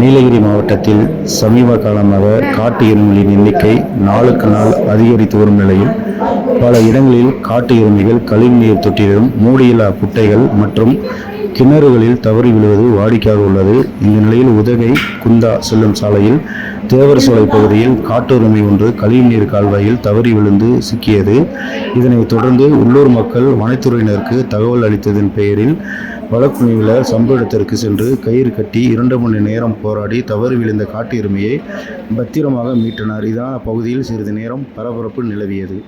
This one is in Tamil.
நீலகிரி மாவட்டத்தில் சமீப காலமாக காட்டு எருமைகளின் எண்ணிக்கை நாளுக்கு நாள் அதிகரித்து வரும் நிலையில் பல இடங்களில் காட்டு எருமைகள் கழிவுநீர் தொட்டிகளும் மூடியில்லா குட்டைகள் மற்றும் கிணறுகளில் தவறி விழுவது வாடிக்கையாக உள்ளது. இந்த நிலையில் உதகை குந்தா செல்லும் சாலையில் தேவர் சோலை பகுதியில் காட்டெருமை ஒன்று கழிவுநீர் கால்வாயில் தவறி விழுந்து சிக்கியது. இதனைத் தொடர்ந்து உள்ளூர் மக்கள் வனத்துறையினருக்கு தகவல் அளித்ததன் பெயரில் வனக்குழுவினர் சம்பவ இடத்திற்கு சென்று கயிறு கட்டி 2 மணி நேரம் போராடி தவறி விழுந்த காட்டு எருமையை பத்திரமாக மீட்டனர். இதனால் அப்பகுதியில் சிறிது நேரம் பரபரப்பு நிலவியது.